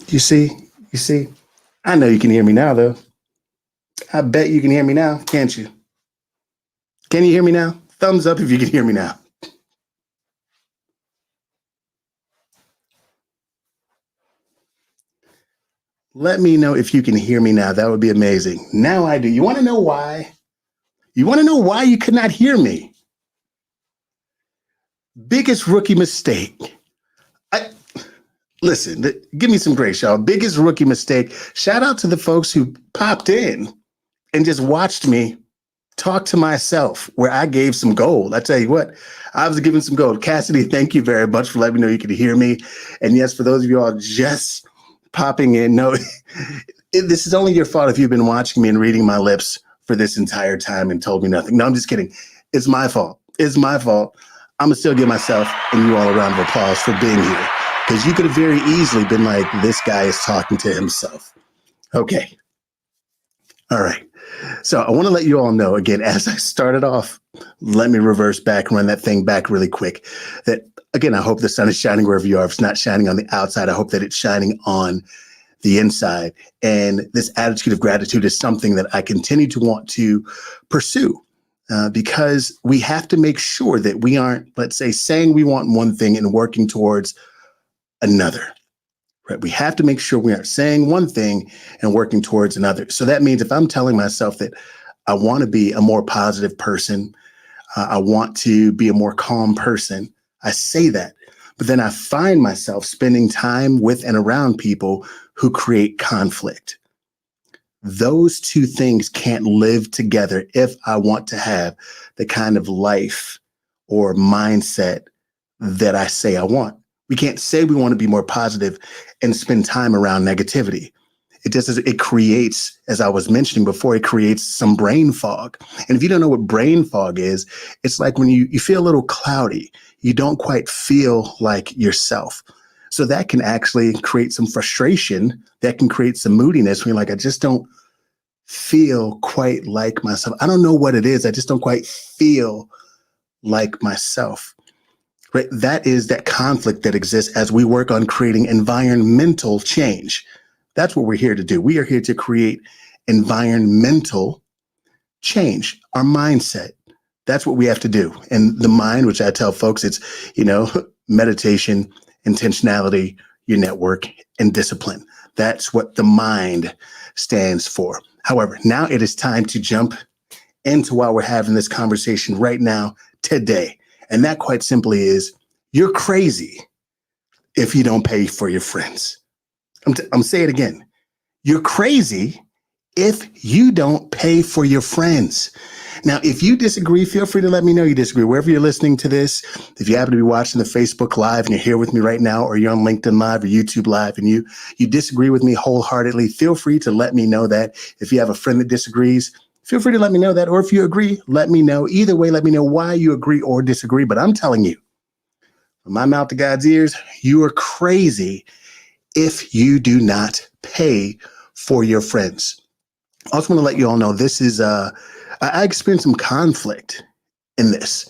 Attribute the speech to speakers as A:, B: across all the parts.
A: You see, you see, I know you can hear me now, though. I bet you can hear me now, can't you? Can you hear me now? Thumbs up if you can hear me now. Let me know if you can hear me now. That would be amazing. Now I do. You want to know why? You want to know why you could not hear me? Biggest rookie mistake. I listen, give me some grace, y'all. Biggest rookie mistake. Shout out to the folks who popped in and just watched me talk to myself where I gave some gold. I tell you what, I was giving some gold. Cassidy, thank you very much for letting me know you could hear me. And yes, for those of you all just popping in, no, this is only your fault if you've been watching me and reading my lips for this entire time and told me nothing. No, I'm just kidding. It's my fault. It's my fault. I'm gonna still give myself and you all a round of applause for being here, because you could have very easily been like, this guy is talking to himself. Okay. All right. So I want to let you all know again, as I started off, let me reverse back, run that thing back really quick. That again, I hope the sun is shining wherever you are. If it's not shining on the outside, I hope that it's shining on the inside. And this attitude of gratitude is something that I continue to want to pursue. Because we have to make sure that we aren't, let's say, saying we want one thing and working towards another. Right? We have to make sure we aren't saying one thing and working towards another. So that means if I'm telling myself that I want to be a more positive person, I want to be a more calm person, I say that. But then I find myself spending time with and around people who create conflict. Those two things can't live together if I want to have the kind of life or mindset that I say I want. We can't say we want to be more positive and spend time around negativity. It creates, as I was mentioning before, it creates some brain fog. And if you don't know what brain fog is, it's like when you feel a little cloudy, you don't quite feel like yourself. So that can actually create some frustration, that can create some moodiness when you're like, I just don't feel quite like myself. I don't know what it is. I just don't quite feel like myself. Right? That is that conflict that exists as we work on creating environmental change. That's what we're here to do. We are here to create environmental change, our mindset. That's what we have to do. And the mind, which I tell folks, it's, meditation, intentionality, your network, and discipline. That's what the mind stands for. However, now it is time to jump into why we're having this conversation right now, today. And that quite simply is, you're crazy if you don't pay for your friends. I'm saying it again. You're crazy if you don't pay for your friends. Now, if you disagree, feel free to let me know you disagree. Wherever you're listening to this, if you happen to be watching the Facebook Live and you're here with me right now, or you're on LinkedIn Live or YouTube Live and you disagree with me wholeheartedly, feel free to let me know that. If you have a friend that disagrees, feel free to let me know that. Or if you agree, let me know. Either way, let me know why you agree or disagree. But I'm telling you, from my mouth to God's ears, you are crazy if you do not pay for your friends. I also want to let you all know this is, I experienced some conflict in this,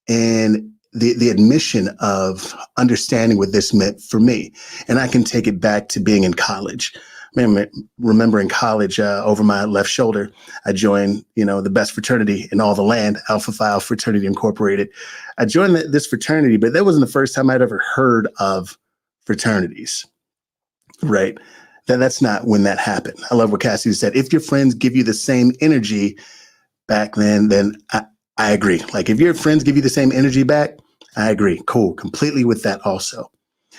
A: and the admission of understanding what this meant for me. And I can take it back to being in college. Remember in college, over my left shoulder, I joined, the best fraternity in all the land, Alpha Phi Fraternity Incorporated. I joined this fraternity, but that wasn't the first time I'd ever heard of fraternities, right? That's not when that happened. I love what Cassidy said. If your friends give you the same energy back then I agree. Like if your friends give you the same energy back, I agree. Cool. Completely with that also.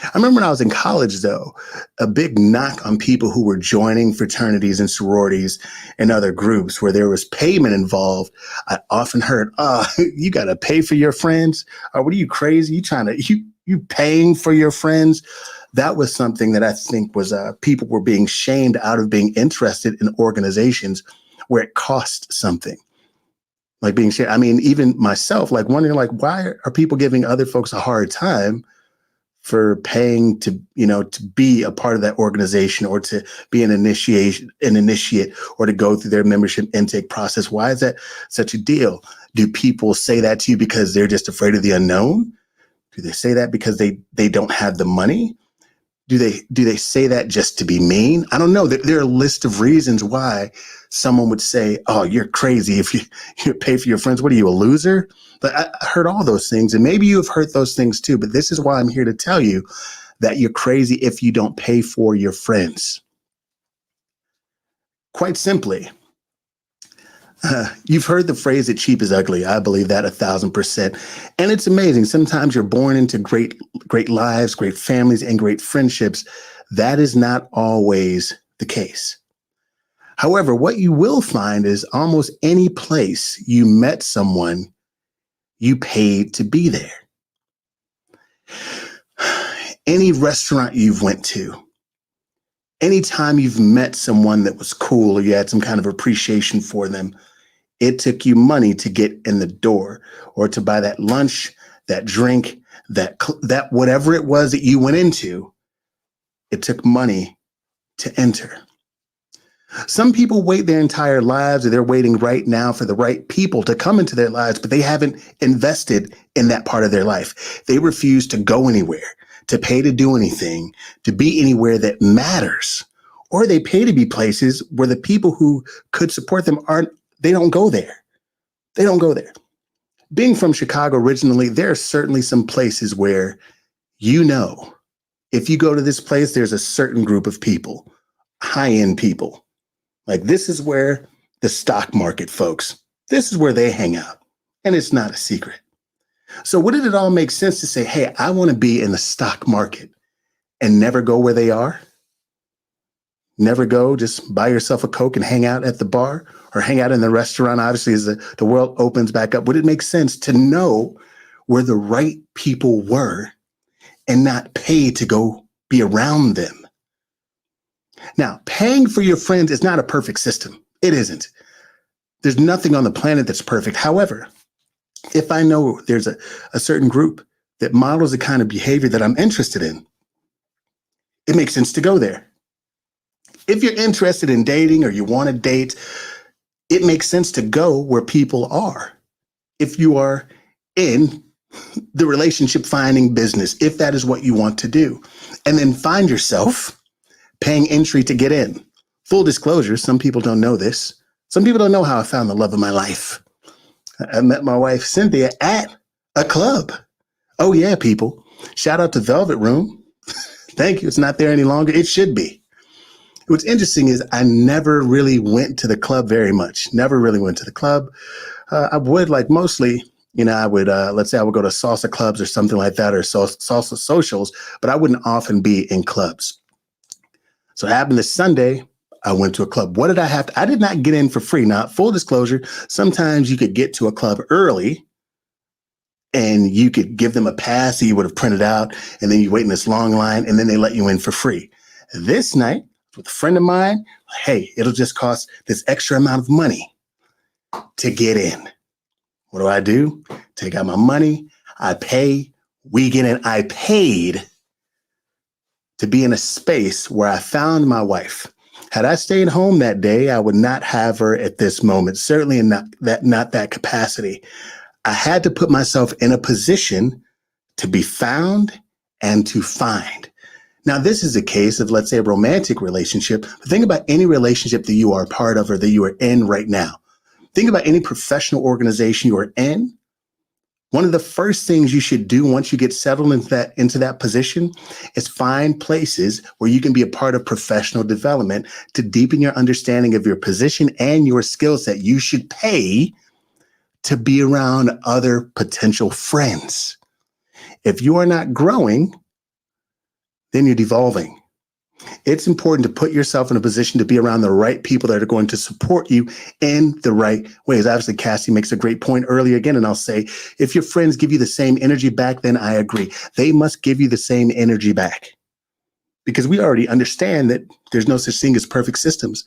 A: I remember when I was in college, though, a big knock on people who were joining fraternities and sororities and other groups where there was payment involved. I often heard, you got to pay for your friends. Or what are you crazy? You paying for your friends? That was something that I think was people were being shamed out of being interested in organizations where it cost something. Like being shamed. I mean, even myself, like wondering, like, why are people giving other folks a hard time for paying to be a part of that organization or to be an initiate or to go through their membership intake process? Why is that such a deal? Do people say that to you because they're just afraid of the unknown? Do they say that because they don't have the money? Do they say that just to be mean? I don't know. There are a list of reasons why someone would say, "Oh, you're crazy if you pay for your friends. What are you, a loser?" But I heard all those things, and maybe you have heard those things too. But this is why I'm here to tell you that you're crazy if you don't pay for your friends. Quite simply, you've heard the phrase that cheap is ugly. I believe that 1,000%. And it's amazing. Sometimes you're born into great lives, great families, and great friendships. That is not always the case. However, what you will find is almost any place you met someone, you paid to be there. Any restaurant you've went to, anytime you've met someone that was cool or you had some kind of appreciation for them, it took you money to get in the door or to buy that lunch, that drink, that whatever it was that you went into. It took money to enter. Some people wait their entire lives, or they're waiting right now for the right people to come into their lives, but they haven't invested in that part of their life. They refuse to go anywhere, to pay to do anything, to be anywhere that matters, or they pay to be places where the people who could support them they don't go there. They don't go there. Being from Chicago originally, there are certainly some places where, if you go to this place, there's a certain group of people, high-end people. Like, this is where the stock market folks, this is where they hang out. And it's not a secret. So wouldn't it all make sense to say, hey, I want to be in the stock market and never go where they are? Never go, just buy yourself a Coke and hang out at the bar or hang out in the restaurant, obviously, as the world opens back up. Would it make sense to know where the right people were and not pay to go be around them? Now, paying for your friends is not a perfect system. It isn't. There's nothing on the planet that's perfect. However, if I know there's a certain group that models the kind of behavior that I'm interested in, it makes sense to go there. If you're interested in dating or you want to date, it makes sense to go where people are. If you are in the relationship finding business, if that is what you want to do, and then find yourself paying entry to get in. Full disclosure, some people don't know this. Some people don't know how I found the love of my life. I met my wife, Cynthia, at a club. Oh, yeah, people. Shout out to Velvet Room. Thank you. It's not there any longer. It should be. What's interesting is I never really went to the club very much. Never really went to the club. I would, like, mostly, I would, let's say I would go to salsa clubs or something like that, or salsa socials, but I wouldn't often be in clubs. So it happened this Sunday. I went to a club. What did I have to? I did not get in for free. Now, full disclosure, sometimes you could get to a club early and you could give them a pass that you would have printed out, and then you wait in this long line, and then they let you in for free. This night, with a friend of mine, hey, it'll just cost this extra amount of money to get in. What do? Take out my money. I pay. We get in. I paid to be in a space where I found my wife. Had I stayed home that day, I would not have her at this moment, certainly in not that capacity. I had to put myself in a position to be found and to find. Now, this is a case of, let's say, a romantic relationship. But think about any relationship that you are a part of or that you are in right now. Think about any professional organization you are in. One of the first things you should do once you get settled into that position is find places where you can be a part of professional development to deepen your understanding of your position and your skill set. You should pay to be around other potential friends. If you are not growing, then you're devolving. It's important to put yourself in a position to be around the right people that are going to support you in the right ways. Obviously, Cassie makes a great point earlier again, and I'll say, if your friends give you the same energy back, then I agree. They must give you the same energy back, because we already understand that there's no such thing as perfect systems.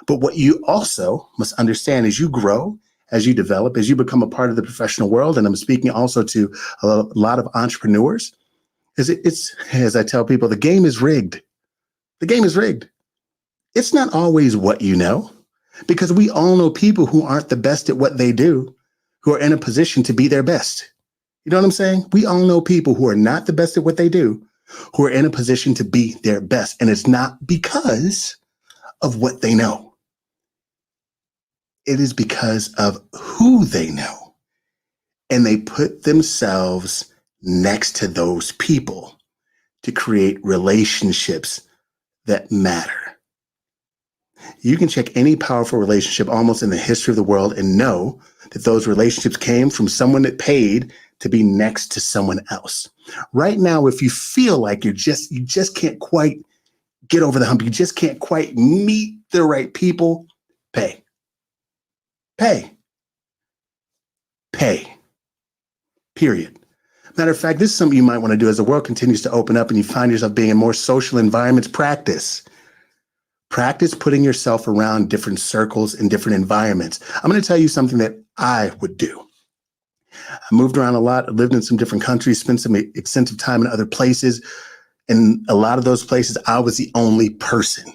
A: But what you also must understand as you grow, as you develop, as you become a part of the professional world, and I'm speaking also to a lot of entrepreneurs, it's, as I tell people, the game is rigged. The game is rigged. It's not always what you know, because we all know people who aren't the best at what they do, who are in a position to be their best. You know what I'm saying? We all know people who are not the best at what they do, who are in a position to be their best. And it's not because of what they know. It is because of who they know. And they put themselves next to those people to create relationships that matter. You can check any powerful relationship almost in the history of the world and know that those relationships came from someone that paid to be next to someone else. Right now, if you feel like you just can't quite get over the hump, you just can't quite meet the right people, pay. Period. Matter of fact, this is something you might want to do as the world continues to open up and you find yourself being in more social environments. Practice putting yourself around different circles and different environments. I'm going to tell you something that I would do. I moved around a lot, lived in some different countries, spent some extensive time in other places. And a lot of those places, I was the only person.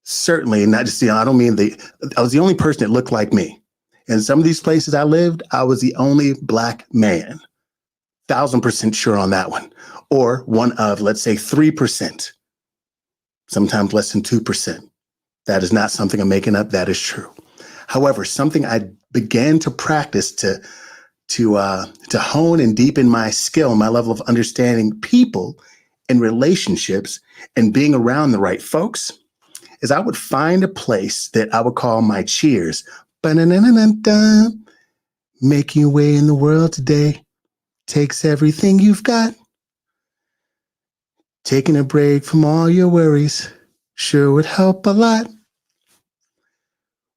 A: Certainly, not just, I don't mean I was the only person that looked like me. In some of these places I lived, I was the only Black man. 1,000% sure on that one. Or one of, let's say, 3%. Sometimes less than 2%. That is not something I'm making up. That is true. However, something I began to practice to hone and deepen my skill, my level of understanding people and relationships and being around the right folks, is I would find a place that I would call my cheers. Making your way in the world today takes everything you've got. Taking a break from all your worries sure would help a lot.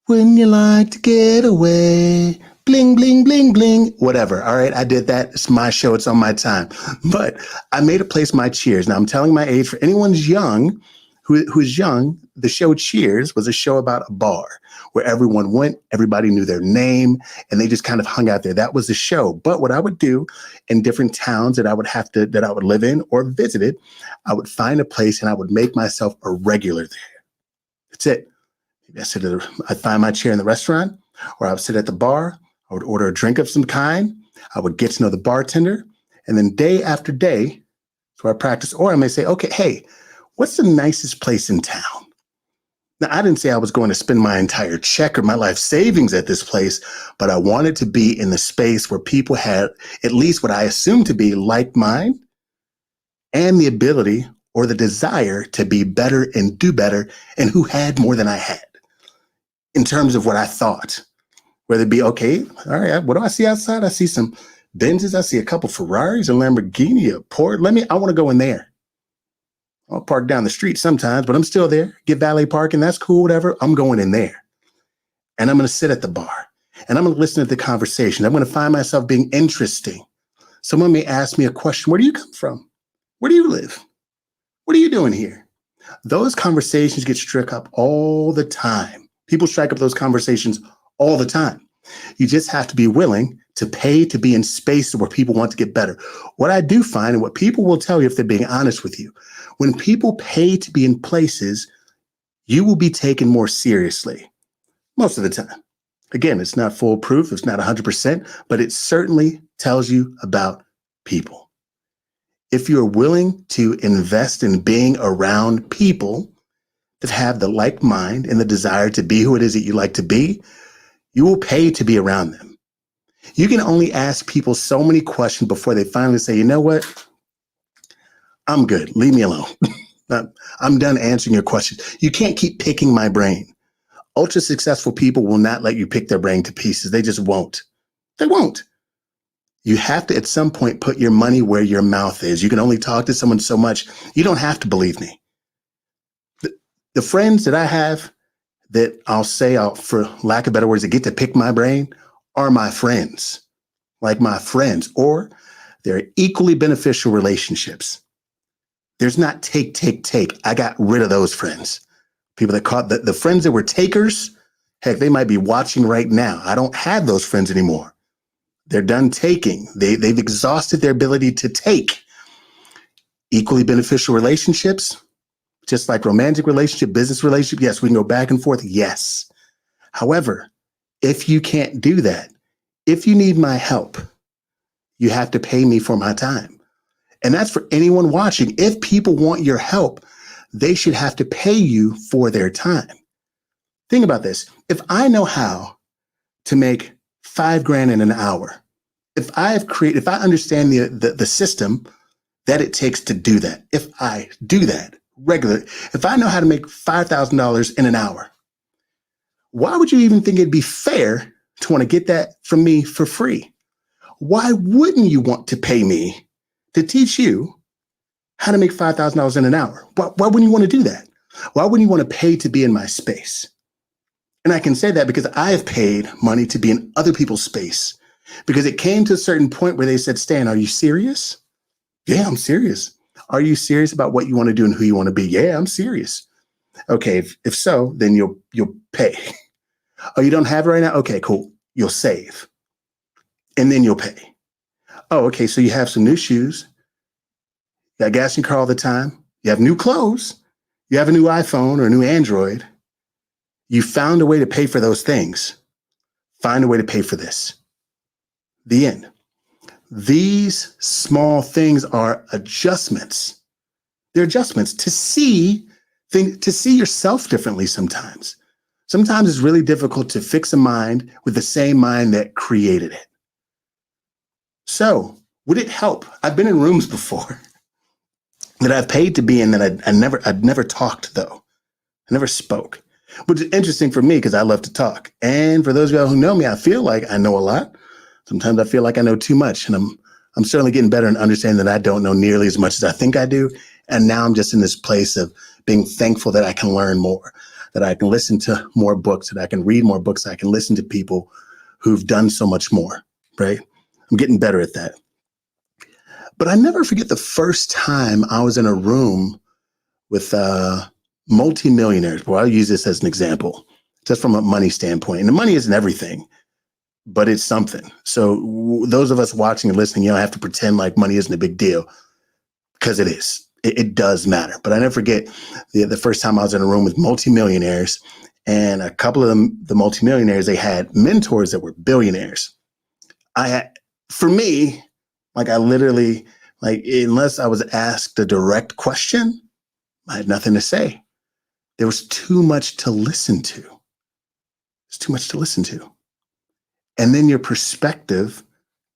A: Wouldn't you like to get away? Bling, bling, bling, bling. Whatever. All right, I did that. It's my show. It's on my time. But I made a place my cheers. Now, I'm telling my age. For anyone who's young, the show Cheers was a show about a bar where everyone went, everybody knew their name, and they just kind of hung out there. That was the show. But what I would do in different towns that I would live in or visited, I would find a place and I would make myself a regular there. That's it. I'd find my chair in the restaurant, or I would sit at the bar. I would order a drink of some kind. I would get to know the bartender. And then day after day, so I practice, or I may say, okay, hey, what's the nicest place in town? Now, I didn't say I was going to spend my entire check or my life savings at this place, but I wanted to be in the space where people had at least what I assumed to be like mine and the ability or the desire to be better and do better, and who had more than I had in terms of what I thought. Whether it be, okay, all right, what do I see outside? I see some Benzes. I see a couple Ferraris, a Lamborghini, a Porsche. I want to go in there. I'll park down the street sometimes, but I'm still there. Get valet parking. That's cool, whatever. I'm going in there. And I'm going to sit at the bar. And I'm going to listen to the conversation. I'm going to find myself being interesting. Someone may ask me a question. Where do you come from? Where do you live? What are you doing here? Those conversations get struck up all the time. People strike up those conversations all the time. You just have to be willing to pay to be in spaces where people want to get better. What I do find, and what people will tell you if they're being honest with you, when people pay to be in places, you will be taken more seriously most of the time. Again, it's not foolproof. It's not 100%, but it certainly tells you about people. If you're willing to invest in being around people that have the like mind and the desire to be who it is that you like to be, you will pay to be around them. You can only ask people so many questions before they finally say, you know what? I'm good. Leave me alone. I'm done answering your questions. You can't keep picking my brain. Ultra successful people will not let you pick their brain to pieces. They just won't. They won't. You have to, at some point, put your money where your mouth is. You can only talk to someone so much. You don't have to believe me. The friends that I have that I'll say, for lack of better words, that get to pick my brain are my friends, like my friends, or they're equally beneficial relationships. There's not take. I got rid of those friends. People that caught the friends that were takers, heck, they might be watching right now. I don't have those friends anymore. They're done taking. They've exhausted their ability to take. Equally beneficial relationships, just like romantic relationship, business relationship. Yes, we can go back and forth. Yes. However, if you can't do that, if you need my help, you have to pay me for my time. And that's for anyone watching. If people want your help, they should have to pay you for their time. Think about this. If I know how to make $5,000 in an hour, if I understand the system that it takes to do that, if I do that regularly, if I know how to make $5,000 in an hour, why would you even think it'd be fair to want to get that from me for free? Why wouldn't you want to pay me to teach you how to make $5,000 in an hour? Why wouldn't you want to do that? Why wouldn't you want to pay to be in my space? And I can say that because I have paid money to be in other people's space, because it came to a certain point where they said, Stan, are you serious? Yeah, I'm serious. Are you serious about what you want to do and who you want to be? Yeah, I'm serious. Okay, if so, then you'll pay. Oh, you don't have it right now? Okay, cool. You'll save. And then you'll pay. Oh, okay, so you have some new shoes. You got gas in your car all the time. You have new clothes. You have a new iPhone or a new Android. You found a way to pay for those things. Find a way to pay for this. The end. These small things are adjustments. They're adjustments to see yourself differently sometimes. Sometimes it's really difficult to fix a mind with the same mind that created it. So, would it help? I've been in rooms before that I've paid to be in that I'd never talked, though. I never spoke, which is interesting for me because I love to talk. And for those of you who know me, I feel like I know a lot. Sometimes I feel like I know too much, and I'm certainly getting better and understanding that I don't know nearly as much as I think I do. And now I'm just in this place of being thankful that I can learn more, that I can listen to more books, that I can read more books, I can listen to people who've done so much more, right? I'm getting better at that. But I never forget the first time I was in a room with multimillionaires. Well, I'll use this as an example, just from a money standpoint. And the money isn't everything, but it's something. So those of us watching and listening, you don't have to pretend like money isn't a big deal, because it is. It does matter. But I never forget the first time I was in a room with multimillionaires, and a couple of them, the multimillionaires, they had mentors that were billionaires. For me, I literally, unless I was asked a direct question, I had nothing to say. There was too much to listen to. There's too much to listen to. And then your perspective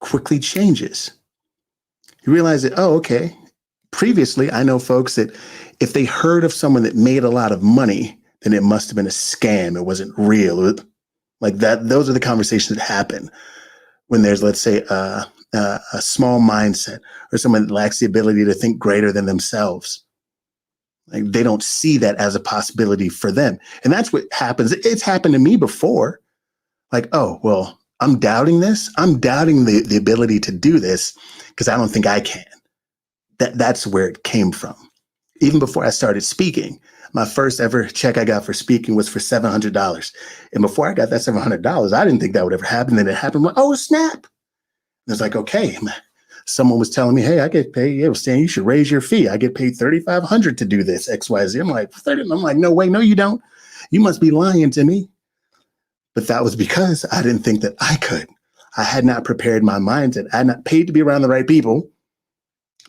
A: quickly changes. You realize that, oh, okay. Previously, I know folks that if they heard of someone that made a lot of money, then it must have been a scam. It wasn't real. Like that. Those are the conversations that happen when there's, let's say, a small mindset or someone that lacks the ability to think greater than themselves. Like they don't see that as a possibility for them. And that's what happens. It's happened to me before. Like, oh, well, I'm doubting this. I'm doubting the ability to do this because I don't think I can. That's where it came from. Even before I started speaking, my first ever check I got for speaking was for $700. And before I got that $700, I didn't think that would ever happen. Then it happened. Like, oh, snap. And it's like, okay. Someone was telling me, hey, I get paid. Yeah, Stan, you should raise your fee. I get paid $3,500 to do this, XYZ. I'm like, 30. I'm like, no way. No, you don't. You must be lying to me. But that was because I didn't think that I could. I had not prepared my mindset. I had not paid to be around the right people,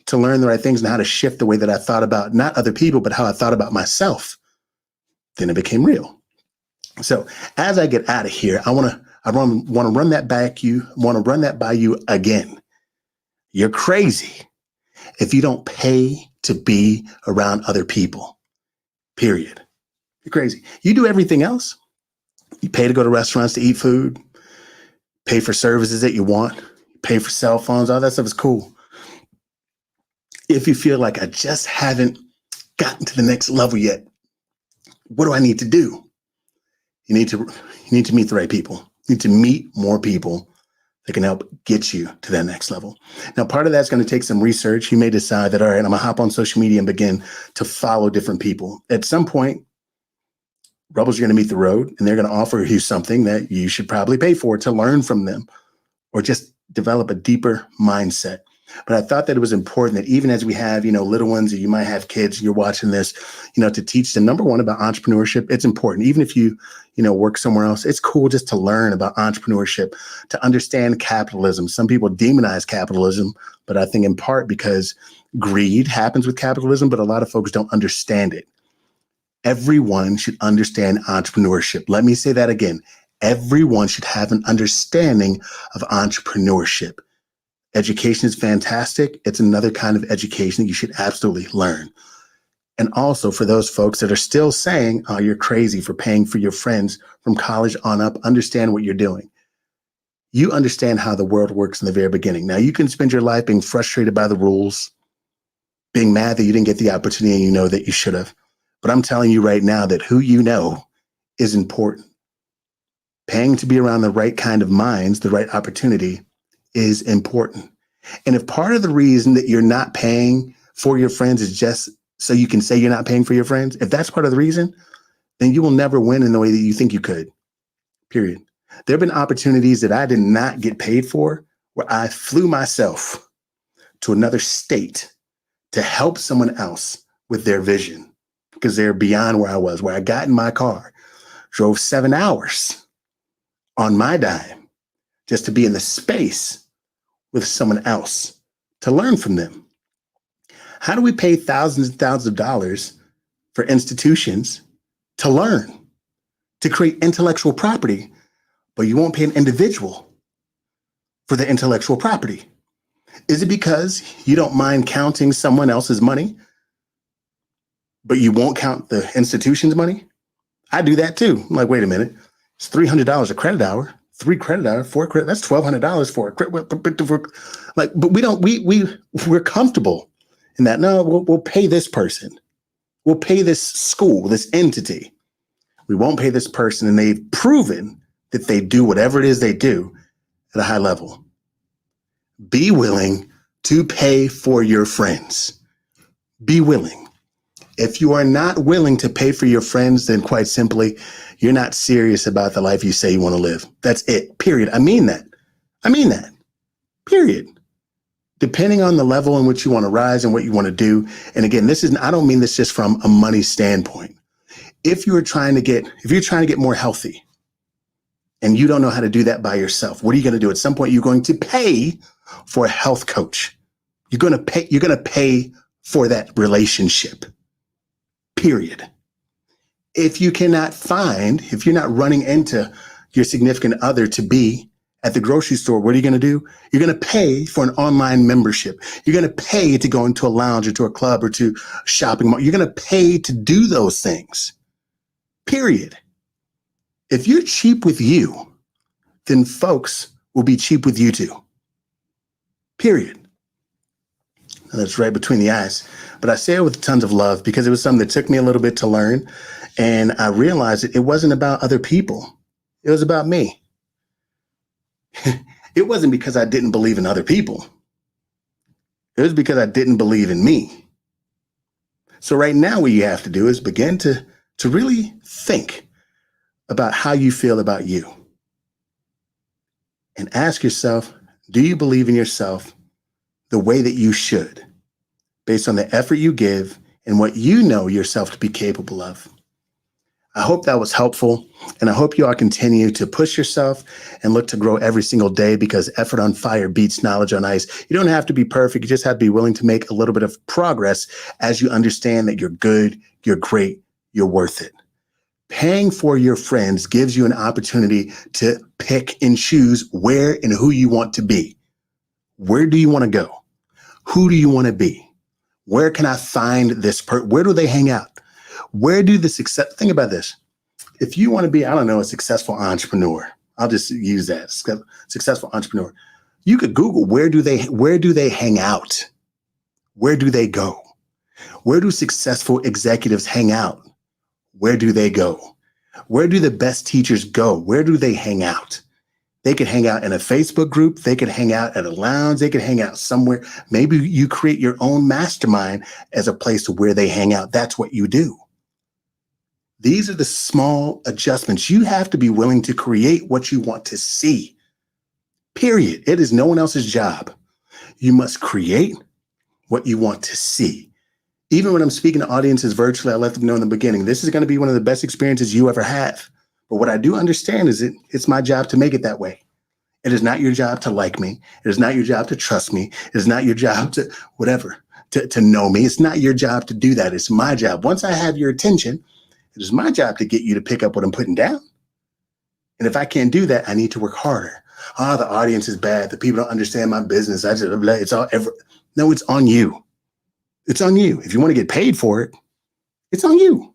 A: to learn the right things and how to shift the way that I thought about not other people, but how I thought about myself. Then it became real. So as I get out of here, I want to run that back. Want to run that by you again. You're crazy if you don't pay to be around other people. Period. You're crazy. You do everything else. You pay to go to restaurants to eat food, pay for services that you want, pay for cell phones, all that stuff is cool. If you feel like I just haven't gotten to the next level yet, what do I need to do? You need to meet the right people. You need to meet more people that can help get you to that next level. Now, part of that's going to take some research. You may decide that, all right, I'm going to hop on social media and begin to follow different people. At some point, rebels are going to meet the road, and they're going to offer you something that you should probably pay for to learn from them or just develop a deeper mindset. But I thought that it was important that even as we have, little ones, or you might have kids, you're watching this, to teach them, number one, about entrepreneurship. It's important. Even if you, work somewhere else, it's cool just to learn about entrepreneurship, to understand capitalism. Some people demonize capitalism, but I think in part because Greed happens with capitalism, but a lot of folks don't understand it. Everyone should understand entrepreneurship. Let me say that again. Everyone should have an understanding of entrepreneurship. Education is fantastic. It's another kind of education that you should absolutely learn. And also for those folks that are still saying, oh, you're crazy for paying for your friends from college on up, understand what you're doing. You understand how the world works in the very beginning. Now, you can spend your life being frustrated by the rules, being mad that you didn't get the opportunity and you know that you should have. But I'm telling you right now that who you know is important. Paying to be around the right kind of minds, the right opportunity is important. And if part of the reason that you're not paying for your friends is just so you can say you're not paying for your friends, if that's part of the reason, then you will never win in the way that you think you could, period. There have been opportunities that I did not get paid for where I flew myself to another state to help someone else with their vision because they're beyond where I was, where I got in my car, drove 7 hours on my dime just to be in the space with someone else to learn from them. How do we pay thousands and thousands of dollars for institutions to learn, to create intellectual property, but you won't pay an individual for the intellectual property? Is it because you don't mind counting someone else's money, but you won't count the institution's money? I do that too. I'm like, wait a minute, it's $300 a credit hour, 3 credit hours, 4 credit, that's $1,200 for a credit. Like, but we're comfortable in that. No, we'll pay this person. We'll pay this school, this entity. We won't pay this person. And they've proven that they do whatever it is they do at a high level. Be willing to pay for your friends. Be willing. If you are not willing to pay for your friends, then quite simply, you're not serious about the life you say you want to live. That's it, period. I mean that, period. Depending on the level in which you want to rise and what you want to do. And again, I don't mean this just from a money standpoint. If you're trying to get more healthy and you don't know how to do that by yourself, what are you going to do? At some point, you're going to pay for a health coach. You're going to pay for that relationship, period. If you're not running into your significant other to be at the grocery store, what are you going to do? You're going to pay for an online membership. You're going to pay to go into a lounge or to a club or to a shopping mall. You're going to pay to do those things, period. If you're cheap with you, then folks will be cheap with you too, period. And that's right between the eyes. But I say it with tons of love because it was something that took me a little bit to learn. And I realized that it wasn't about other people. It was about me. It wasn't because I didn't believe in other people. It was because I didn't believe in me. So right now what you have to do is begin to really think about how you feel about you. And ask yourself, do you believe in yourself the way that you should, based on the effort you give and what you know yourself to be capable of? I hope that was helpful, and I hope you all continue to push yourself and look to grow every single day, because effort on fire beats knowledge on ice. You don't have to be perfect. You just have to be willing to make a little bit of progress as you understand that you're good, you're great, you're worth it. Paying for your friends gives you an opportunity to pick and choose where and who you want to be. Where do you want to go? Who do you want to be? Where can I find this person? Where do they hang out? Where do the success? Think about this. If you want to be, a successful entrepreneur, I'll just use that, successful entrepreneur. You could Google where do they hang out? Where do they go? Where do successful executives hang out? Where do they go? Where do the best teachers go? Where do they hang out? They could hang out in a Facebook group. They could hang out at a lounge. They could hang out somewhere. Maybe you create your own mastermind as a place to where they hang out. That's what you do. These are the small adjustments. You have to be willing to create what you want to see, period. It is no one else's job. You must create what you want to see. Even when I'm speaking to audiences virtually, I let them know in the beginning, this is going to be one of the best experiences you ever have. But what I do understand is it's my job to make it that way. It is not your job to like me. It is not your job to trust me. It is not your job to whatever. to know me. It's not your job to do that. It's my job. Once I have your attention, it is my job to get you to pick up what I'm putting down. And if I can't do that, I need to work harder. The audience is bad. The people don't understand my business. No, it's on you. It's on you. If you want to get paid for it, it's on you.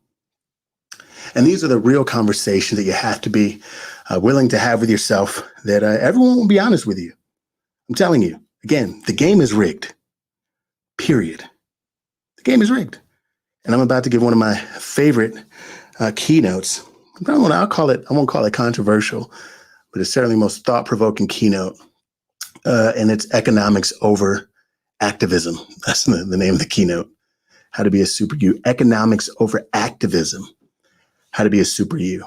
A: And these are the real conversations that you have to be willing to have with yourself, that everyone will be honest with you. I'm telling you, again, the game is rigged. Period. The game is rigged. And I'm about to give one of my favorite keynotes. I won't call it controversial, but it's certainly the most thought-provoking keynote. And it's economics over activism. That's the name of the keynote. How to be a super you. Economics over activism. How to be a super you.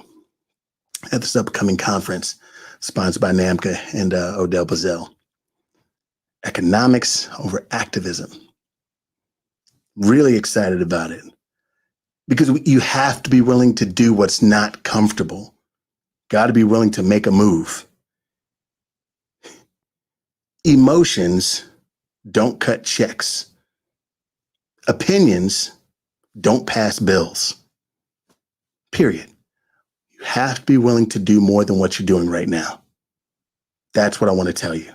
A: At this upcoming conference sponsored by NAMCA and Odell Bazell. Economics over activism. Really excited about it. Because you have to be willing to do what's not comfortable. Got to be willing to make a move. Emotions don't cut checks. Opinions don't pass bills. Period. You have to be willing to do more than what you're doing right now. That's what I want to tell you.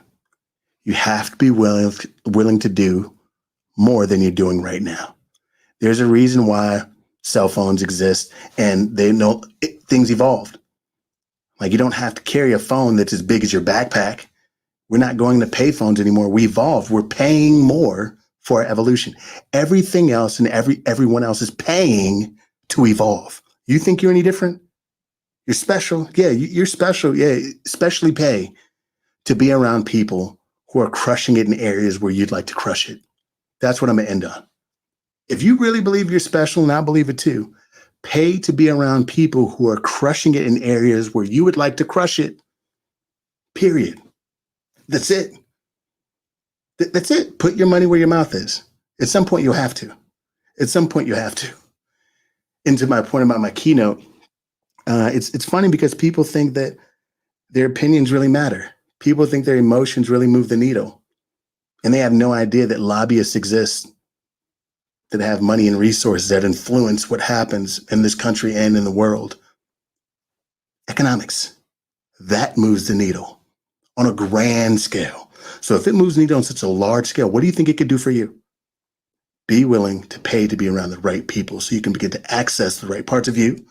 A: You have to be willing to do more than you're doing right now. There's a reason why cell phones exist, and they know things evolved. Like, you don't have to carry a phone that's as big as your backpack. We're not going to pay phones anymore. We evolved. We're paying more for our evolution. Everything else and everyone else is paying to evolve. You think you're any different? You're special. Yeah, you're special. Yeah, especially pay to be around people who are crushing it in areas where you'd like to crush it. That's what I'm going to end on. If you really believe you're special, and I believe it too, pay to be around people who are crushing it in areas where you would like to crush it. Period. That's it. That's it. Put your money where your mouth is. At some point, you'll have to. At some point, you have to. And to my point about my keynote, it's funny because people think that their opinions really matter. People think their emotions really move the needle. And they have no idea that lobbyists exist that have money and resources that influence what happens in this country and in the world. Economics. That moves the needle on a grand scale. So if it moves the needle on such a large scale, what do you think it could do for you? Be willing to pay to be around the right people so you can begin to access the right parts of you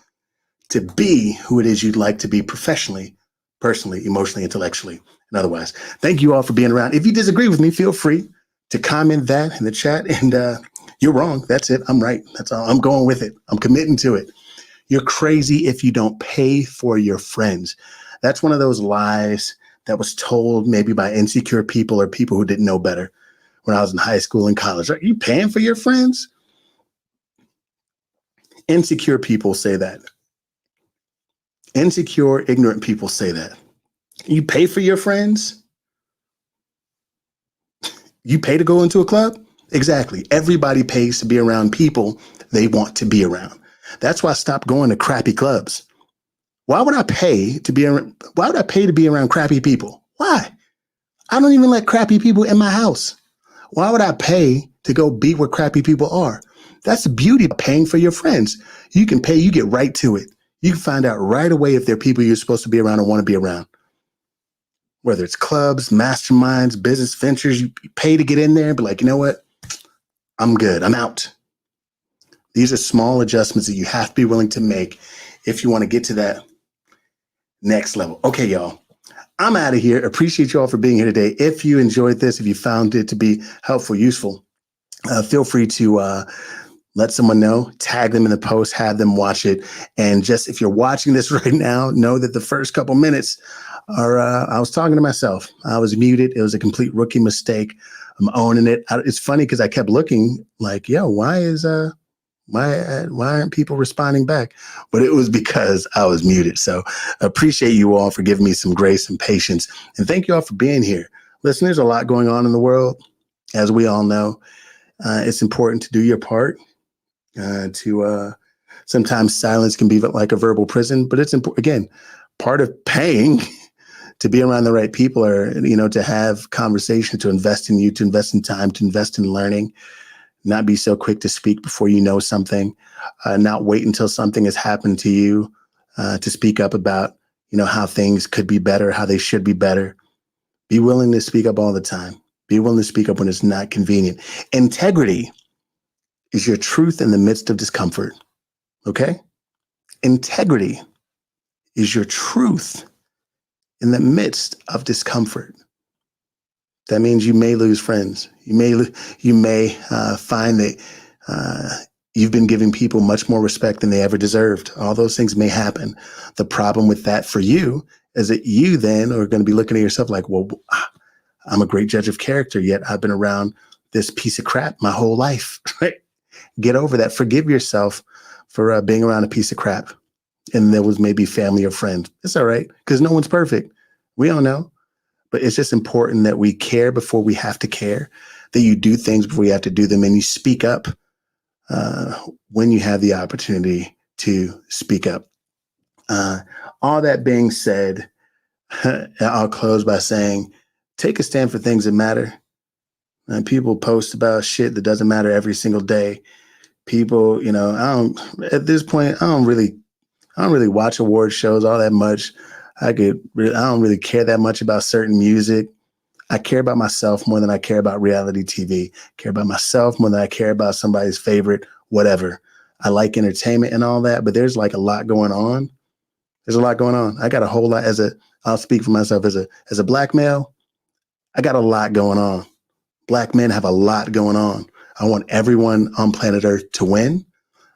A: to be who it is you'd like to be professionally, personally, emotionally, intellectually, and otherwise. Thank you all for being around. If you disagree with me, feel free to comment that in the chat. And you're wrong. That's it. I'm right. That's all. I'm going with it. I'm committing to it. You're crazy if you don't pay for your friends. That's one of those lies that was told maybe by insecure people or people who didn't know better when I was in high school and college. Are you paying for your friends? Insecure people say that. Insecure, ignorant people say that. You pay for your friends? You pay to go into a club? Exactly. Everybody pays to be around people they want to be around. That's why I stopped going to crappy clubs. Why would I pay to be around crappy people? Why? I don't even let crappy people in my house. Why would I pay to go be where crappy people are? That's the beauty of paying for your friends. You can pay, you get right to it. You can find out right away if they're people you're supposed to be around or want to be around. Whether it's clubs, masterminds, business ventures, you pay to get in there and be like, you know what? I'm good. I'm out. These are small adjustments that you have to be willing to make if you want to get to that next level. Okay, y'all. I'm out of here. Appreciate you all for being here today. If you enjoyed this, if you found it to be helpful, useful, feel free to let someone know, tag them in the post, have them watch it. And just if you're watching this right now, know that the first couple minutes are, I was talking to myself. I was muted. It was a complete rookie mistake. I'm owning it. It's funny because I kept looking like, yo, why aren't people responding back? But it was because I was muted. So appreciate you all for giving me some grace and patience. And thank you all for being here. Listen, there's a lot going on in the world. As we all know, it's important to do your part. Sometimes silence can be like a verbal prison, but it's important. Again, part of paying to be around the right people or, to have conversation, to invest in you, to invest in time, to invest in learning. not be so quick to speak before you know something, not wait until something has happened to you to speak up about, how things could be better, how they should be better. Be willing to speak up all the time. Be willing to speak up when it's not convenient. Integrity is your truth in the midst of discomfort. Okay? Integrity is your truth in the midst of discomfort. That means you may lose friends. You may find that you've been giving people much more respect than they ever deserved. All those things may happen. The problem with that for you is that you then are going to be looking at yourself like, well, I'm a great judge of character, yet I've been around this piece of crap my whole life. Right? Get over that. Forgive yourself for being around a piece of crap. And there was maybe family or friends. It's all right, because no one's perfect. We don't know. But it's just important that we care before we have to care, that you do things before you have to do them, and you speak up when you have the opportunity to speak up. All that being said, I'll close by saying, take a stand for things that matter. And people post about shit that doesn't matter every single day. People, at this point, I don't really watch award shows all that much. I don't really care that much about certain music. I care about myself more than I care about reality TV. Care about myself more than I care about somebody's favorite, whatever. I like entertainment and all that, but there's like a lot going on. There's a lot going on. I got a whole lot I'll speak for myself as a black male. I got a lot going on. Black men have a lot going on. I want everyone on planet Earth to win.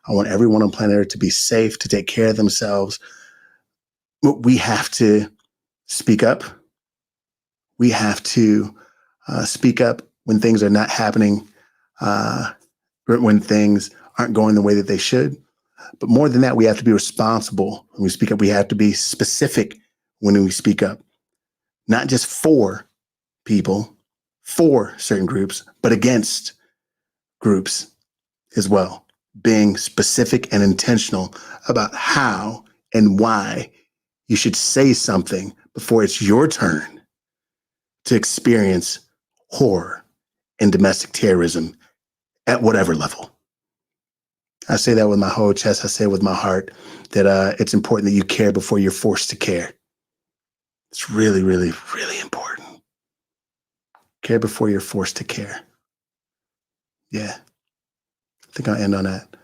A: I want everyone on planet Earth to be safe, to take care of themselves. We have to speak up. We have to speak up when things are not happening, when things aren't going the way that they should. But more than that, we have to be responsible when we speak up. We have to be specific when we speak up, not just for people, for certain groups, but against groups as well. Being specific and intentional about how and why you should say something before it's your turn to experience horror and domestic terrorism at whatever level. I say that with my whole chest. I say it with my heart that it's important that you care before you're forced to care. It's really, really, really important. Care before you're forced to care. Yeah, I think I'll end on that.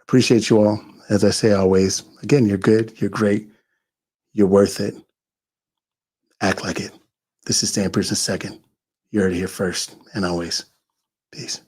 A: Appreciate you all. As I say always, again, you're good, you're great, you're worth it. Act like it. This is Stan Pearson second. You heard it here first and always. Peace.